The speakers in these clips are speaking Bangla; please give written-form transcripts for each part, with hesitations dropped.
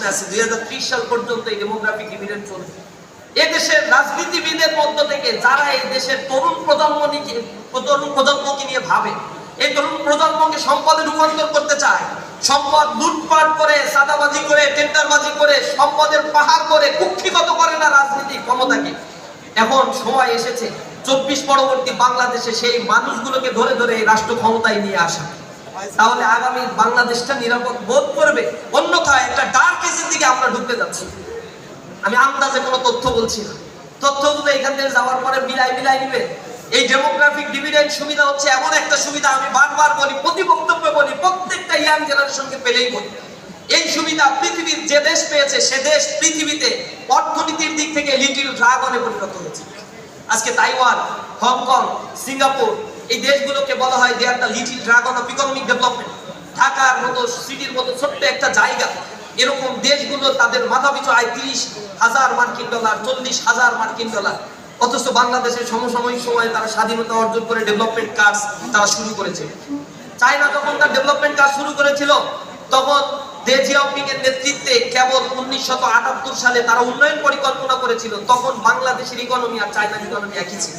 প্রশ্নে আছে 2030 সাল পর্যন্ত এই ডেমোগ্রাফিক ডিভিডেন্ড চলবে। এই দেশের রাজনীতিবিদের মধ্য থেকে যারা এই দেশের তরুণ প্রজন্মকে নিয়ে ভাবে, এই তরুণ প্রজন্মকে সম্পদে রূপান্তর করতে চায়, সম্পদ লুটপাট করে, সাদাবাজি করে, টেন্ডারবাজি করে, সম্পদের পাহাড় করে, কুক্ষিগত করে না রাজনীতি ক্ষমতাকে। এখন সময় এসেছে 24 পরবর্তী বাংলাদেশে সেই মানুষগুলোকে ধরে ধরে এই রাষ্ট্র ক্ষমতায় নিয়ে আসা। তাহলে আগামী বাংলাদেশটা নিরাপদ বোধ করবে। অন্যথায় একটা ডার্ক এজের দিকে আমরা ঢুকতে যাচ্ছি। আমি আন্দাজে কোনো তথ্য বলছি না, তথ্যগুলো এখান থেকে যাওয়ার পরে মিলাই নিবে। এই ডেমোগ্রাফিক ডিভিডেন্ড সুবিধা হচ্ছে এমন একটা সুবিধা, আমি বারবার বলি, প্রতি বক্তব্যে বলি, প্রত্যেকটা ইয়াং জেনারেশনকে পেলেই বলি, এই সুবিধা পৃথিবীর যে দেশ পেয়েছে সে দেশ পৃথিবীতে অর্থনীতির দিক থেকে লিটল ড্রাগনে পরিণত হয়েছে। আজকে তাইওয়ান, হংকং, সিঙ্গাপুর, এই দেশগুলোকে বলা হয় they are the little dragon of economic development. ঢাকার মতো সিটির মতো ছোট্ট একটা জায়গা, এরকম দেশগুলো তাদের মাথাপিছু আয় 30,000 মার্কিন ডলার, 40,000 মার্কিন ডলার। অথচ বাংলাদেশের সমসাময়িক সময়ে তারা স্বাধীনতা অর্জন করে ডেভেলপমেন্ট কাজ তারা শুরু করেছে। চায়না যখন তার ডেভেলপমেন্ট কাজ শুরু করেছিল তখন দে জিয়াওপিং এর নেতৃত্বে কেবল 1978 সালে তারা উন্নয়ন পরিকল্পনা করেছিল। তখন বাংলাদেশের ইকোনমি আর চায়নার ইকোনমি একই ছিল।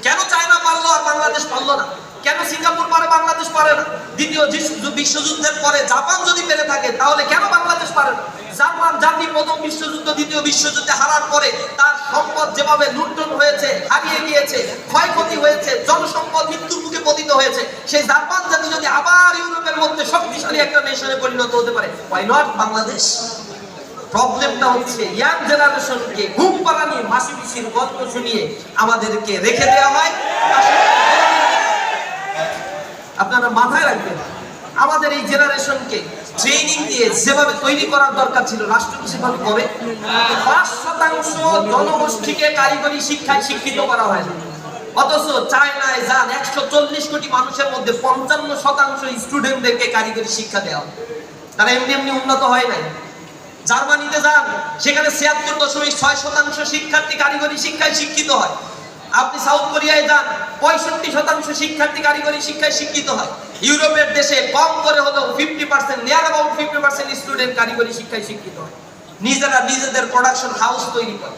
কেন চায়না পারলো আর বাংলাদেশ পারলো না? কেন সিঙ্গাপুর পারে বাংলাদেশ পারে না? দ্বিতীয় বিশ্বযুদ্ধের পরে জাপান যদি পেরে থাকে তাহলে কেন বাংলাদেশ পারে না? জার্মান জাতি প্রথম বিশ্বযুদ্ধ, দ্বিতীয় বিশ্বযুদ্ধে হারার পরে তার সম্পদ যেভাবে লুণ্ঠন হয়েছে, হারিয়ে গিয়েছে, ক্ষয়ক্ষতি হয়েছে, জনসম্পদ মৃত্যুর মুখে পতিত হয়েছে, সেই জার্মান জাতি যদি আবার ইউরোপের মধ্যে শক্তিশালী একটা নেশনে পরিণত হতে পারে, why not বাংলাদেশ? প্রবলেমটা হচ্ছে ইয়াং জেনারেশনকে ঘুম পাড়ানি মাসি পিসির গল্প শুনিয়ে আমাদেরকে রেখে দেওয়া হয়। আপনারা মাথায় রাখবেন, আমাদের এই জেনারেশনকে ট্রেনিং দিয়ে যেভাবে তৈরি করার দরকার ছিল রাষ্ট্র সেভাবে করে। 5% জনগোষ্ঠীকে কারিগরি শিক্ষায় শিক্ষিত করা হয় না। অথচ চায়নায় যান 140 কোটি মানুষের মধ্যে 55% স্টুডেন্টদেরকে কারিগরি শিক্ষা দেওয়া হয়। তারা এমনি উন্নত হয় নাই। জার্মানিতে যান, সেখানে 76.6% শিক্ষার্থী কারিগরি শিক্ষায় শিক্ষিত হয়। আপনি সাউথ কোরিয়ায় যান, 65% শিক্ষার্থী কারিগরি শিক্ষায় শিক্ষিত হয়। ইউরোপের দেশে কম করে হলেও 50%, নিয়ার অ্যাবাউট 50% স্টুডেন্ট কারিগরি শিক্ষায় শিক্ষিত হয়। নিজেরা নিজেদের প্রোডাকশন হাউস তৈরি করে।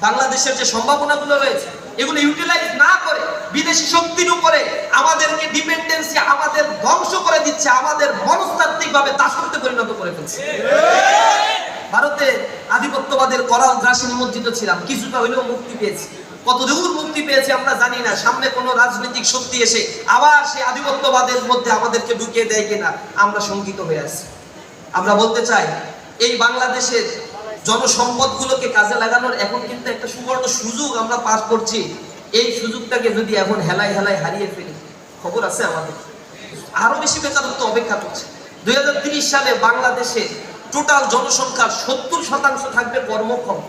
বাংলাদেশের যে সম্ভাবনাগুলো রয়েছে এগুলো ইউটিলাইজ না করে বিদেশি শক্তির উপরে আমাদেরকে ডিপেন্ডেন্সি আমাদের ধ্বংস করে দিচ্ছে, আমাদের মনস্তাত্ত্বিকভাবে দাসত্বে পরিণত করে ফেলছে। ভারতে আধিপত্যবাদের করাল গ্রাসে নিমজ্জিত ছিলাম, কিছুটা হইলেও মুক্তি পেয়েছি। কতদূর মুক্তি পেয়েছে আমরা জানি না। সামনে কোনো রাজনৈতিক শক্তি এসে আবার সেই আধিপত্যবাদের মধ্যে আমাদেরকে ঢুকিয়ে দেয় কিনা আমরা শঙ্কিত হয়ে আছি। আমরা বলতে চাই, এই বাংলাদেশের জনসম্পদগুলোকে কাজে লাগানোর এখন কিন্তু একটা সুবর্ণ সুযোগ আমরা পাস করছি। এই সুযোগটাকে যদি এখন হেলায় হারিয়ে ফেলি, খবর আছে আমাদের আরো বেশি বেকারত্ব অপেক্ষা করছে। 2030 সালে বাংলাদেশে টোটাল জনসংখ্যার 70% থাকবে কর্মক্ষম।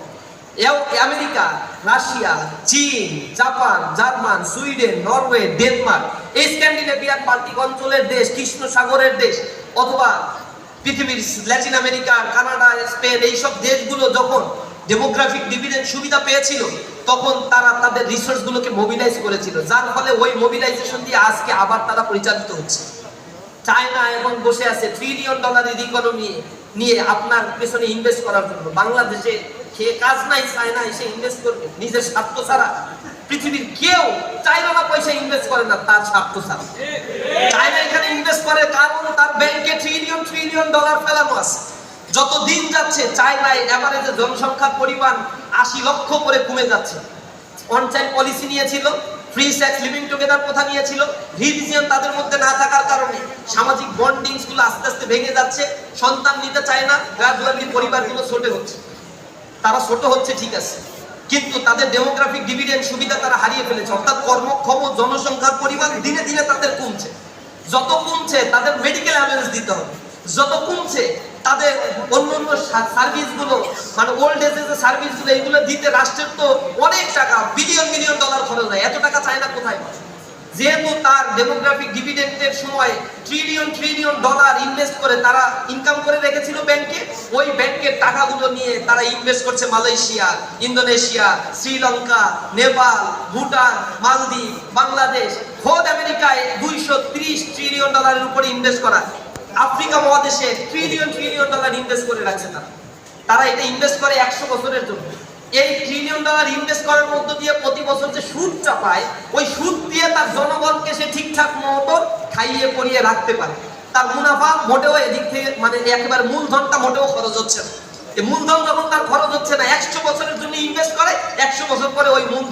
আমেরিকা, রাশিয়া, চীন, Japan, German, Sweden, Norway, Denmark, এই স্ক্যান্ডিনেভিয়ান বাল্টিক অঞ্চলের দেশ, কৃষ্ণ সাগরের দেশ, অথবা পৃথিবীর ল্যাটিন আমেরিকা, কানাডা, স্পেন, এইসব দেশগুলো যখন ডেমোগ্রাফিক ডিভিডেন্ড সুবিধা পেয়েছিল তখন তারা তাদের রিসোর্সগুলোকে মোবিলাইজ করেছিল, যার ফলে ওই মোবিলাইজেশন দিয়ে আজকে আবার তারা পরিচালিত হচ্ছে। চায়না এখন বসে আছে $1 ট্রিলিয়ন ইকোনমি নিয়ে আপনার পেছনে ইনভেস্ট করার জন্য। বাংলাদেশে খেয়ে কাজ নাই, চায়না এসে ইনভেস্ট করবে নিজের স্বার্থ ছাড়া? পৃথিবীর কেউ চায়না না পয়সা ইনভেস্ট করে না তার স্বার্থ ছাড়া। চায়না এখানে ইনভেস্ট করে কারণ তার ব্যাংকে ট্রিলিয়ন ডলার ফেলানো আছে। যত দিন যাচ্ছে চায়নায় এভারেজে জনসংখ্যার পরিমাণ 80 লক্ষ করে কমে যাচ্ছে। ওয়ান চাইল্ড পলিসি নিয়েছিল, ফ্রি সেক্স লিভিং টুগেদার প্রথা নিয়েছিল, রিলিজিয়ন তাদের মধ্যে না থাকার কারণে সামাজিক বন্ডিংস গুলো আস্তে আস্তে ভেঙে যাচ্ছে। সন্তান নিতে চায় না, গ্রাজুয়ালি পরিবারগুলো ছোট হচ্ছে। তারা ছোট হচ্ছে ঠিক আছে, কিন্তু তাদের ডেমোগ্রাফিক ডিভিডেন্ড সুবিধা তারা হারিয়ে ফেলেছে। অর্থাৎ কর্মক্ষম জনসংখ্যার পরিমাণ দিনে দিনে তাদের কমছে। যত কমছে তাদের মেডিকেল অ্যাম্বুলেন্স দিতে হবে, যত কমছে তাদের অন্যান্য সার্ভিসগুলো, মানে ওল্ড এজের সার্ভিসগুলো, এগুলো দিতে রাষ্ট্রের তো অনেক টাকা, বিলিয়ন ডলার খরচ হয়। এত টাকা চায়না কোথায় পায়? যেহেতু তার ডেমোগ্রাফিক ডিভিডেন্ডের সময় ট্রিলিয়ন ডলার ইনভেস্ট করে তারা ইনকাম করে রেখেছিল ব্যাংকে, ওই ব্যাংকের টাকাগুলো নিয়ে তারা ইনভেস্ট করছে মালয়েশিয়া, ইন্দোনেশিয়া, শ্রীলঙ্কা, নেপাল, ভুটান, মালদ্বীপ, বাংলাদেশ, খোদ আমেরিকায় $230 ট্রিলিয়ন উপরে ইনভেস্ট করা। আফ্রিকা মহাদেশে ট্রিলিয়ন ডলার ইনভেস্ট করে রাখছে তারা। তারা এটা ইনভেস্ট করে 100 বছরের জন্য। এই $1 ট্রিলিয়ন ইনভেস্ট করার মধ্য দিয়ে প্রতি বছর যে সুদটা পায়, ওই সুদ দিয়ে তার জনগণকে সে ঠিকঠাক মতো খাইয়ে পরিয়ে রাখতে পারে। তার মুনাফা মোটেও এদিক থেকে মানে একেবারে মূলধনটা মোটেও খরচ হচ্ছে না। এই মূলধন যখন তার খরচ হচ্ছে না, 100 বছরের জন্য ইনভেস্ট করে, 100 বছর পরে ওই মূলধন